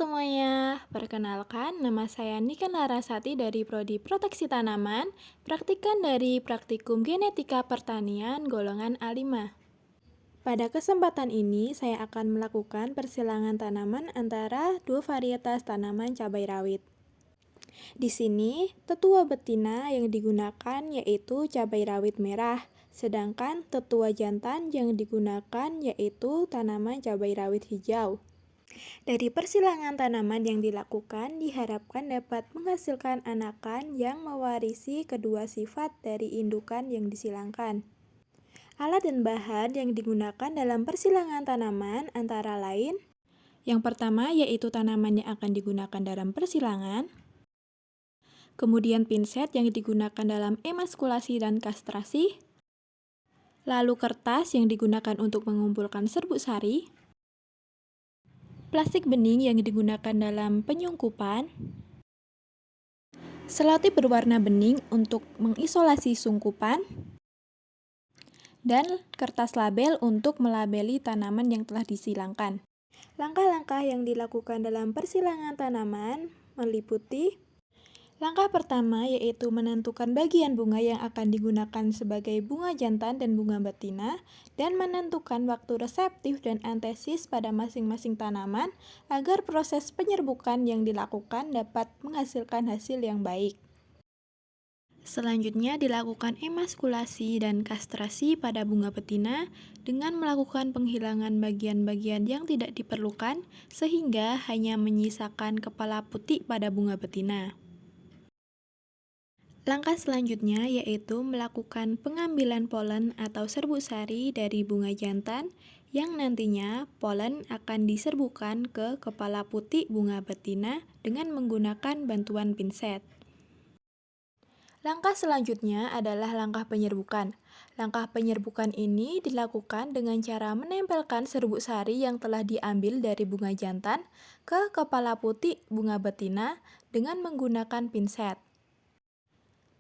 semuanya, perkenalkan nama saya Nika Larasati dari Prodi Proteksi Tanaman, praktikan dari Praktikum Genetika Pertanian golongan A5. Pada kesempatan ini, saya akan melakukan persilangan tanaman antara dua varietas tanaman cabai rawit. Di sini, tetua betina yang digunakan yaitu cabai rawit merah, sedangkan tetua jantan yang digunakan yaitu tanaman cabai rawit hijau. Dari persilangan tanaman yang dilakukan, diharapkan dapat menghasilkan anakan yang mewarisi kedua sifat dari indukan yang disilangkan. Alat dan bahan yang digunakan dalam persilangan tanaman antara lain, yang pertama yaitu tanaman yang akan digunakan dalam persilangan, kemudian pinset yang digunakan dalam emaskulasi dan kastrasi, lalu kertas yang digunakan untuk mengumpulkan serbuk sari, plastik bening yang digunakan dalam penyungkupan, selotip berwarna bening untuk mengisolasi sungkupan, dan kertas label untuk melabeli tanaman yang telah disilangkan. Langkah-langkah yang dilakukan dalam persilangan tanaman meliputi langkah pertama yaitu menentukan bagian bunga yang akan digunakan sebagai bunga jantan dan bunga betina, dan menentukan waktu reseptif dan antesis pada masing-masing tanaman agar proses penyerbukan yang dilakukan dapat menghasilkan hasil yang baik. Selanjutnya dilakukan emaskulasi dan kastrasi pada bunga betina dengan melakukan penghilangan bagian-bagian yang tidak diperlukan sehingga hanya menyisakan kepala putih pada bunga betina. Langkah selanjutnya yaitu melakukan pengambilan polen atau serbuk sari dari bunga jantan yang nantinya polen akan diserbukan ke kepala putih bunga betina dengan menggunakan bantuan pinset. Langkah selanjutnya adalah langkah penyerbukan. Langkah penyerbukan ini dilakukan dengan cara menempelkan serbuk sari yang telah diambil dari bunga jantan ke kepala putih bunga betina dengan menggunakan pinset.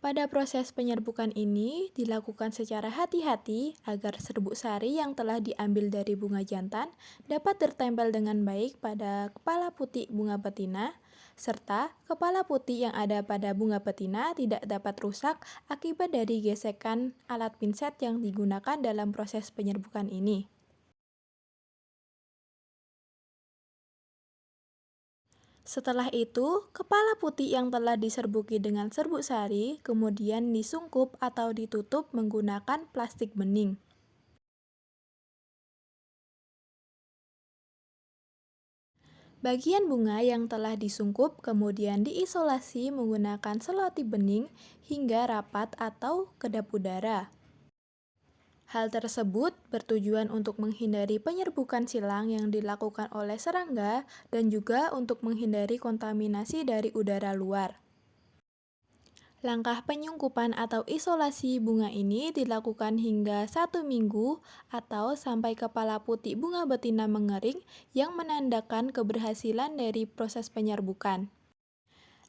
Pada proses penyerbukan ini dilakukan secara hati-hati agar serbuk sari yang telah diambil dari bunga jantan dapat tertempel dengan baik pada kepala putih bunga betina, serta kepala putih yang ada pada bunga betina tidak dapat rusak akibat dari gesekan alat pinset yang digunakan dalam proses penyerbukan ini. Setelah itu, kepala putih yang telah diserbuki dengan serbuk sari kemudian disungkup atau ditutup menggunakan plastik bening. Bagian bunga yang telah disungkup kemudian diisolasi menggunakan selotip bening hingga rapat atau kedap udara. Hal tersebut bertujuan untuk menghindari penyerbukan silang yang dilakukan oleh serangga dan juga untuk menghindari kontaminasi dari udara luar. Langkah penyungkupan atau isolasi bunga ini dilakukan hingga 1 minggu atau sampai kepala putih bunga betina mengering yang menandakan keberhasilan dari proses penyerbukan.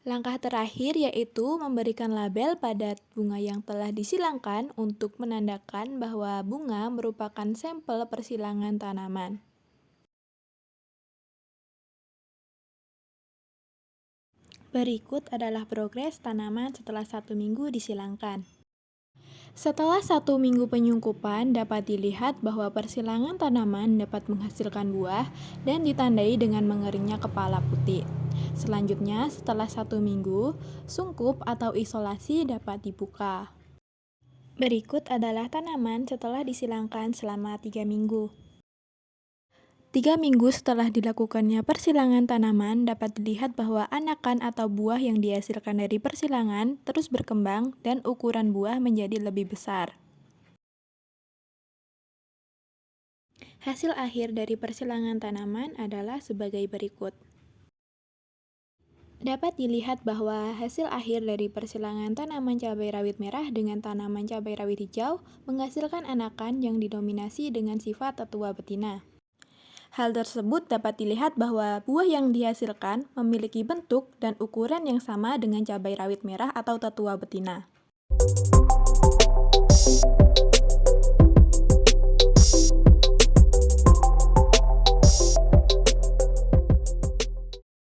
Langkah terakhir yaitu memberikan label pada bunga yang telah disilangkan untuk menandakan bahwa bunga merupakan sampel persilangan tanaman. Berikut adalah progres tanaman setelah 1 minggu disilangkan. Setelah 1 minggu penyungkupan, dapat dilihat bahwa persilangan tanaman dapat menghasilkan buah dan ditandai dengan mengeringnya kepala putih. Selanjutnya, setelah 1 minggu, sungkup atau isolasi dapat dibuka. Berikut adalah tanaman setelah disilangkan selama 3 minggu. 3 minggu setelah dilakukannya persilangan tanaman, dapat dilihat bahwa anakan atau buah yang dihasilkan dari persilangan terus berkembang dan ukuran buah menjadi lebih besar. Hasil akhir dari persilangan tanaman adalah sebagai berikut. Dapat dilihat bahwa hasil akhir dari persilangan tanaman cabai rawit merah dengan tanaman cabai rawit hijau menghasilkan anakan yang didominasi dengan sifat tetua betina. Hal tersebut dapat dilihat bahwa buah yang dihasilkan memiliki bentuk dan ukuran yang sama dengan cabai rawit merah atau tetua betina.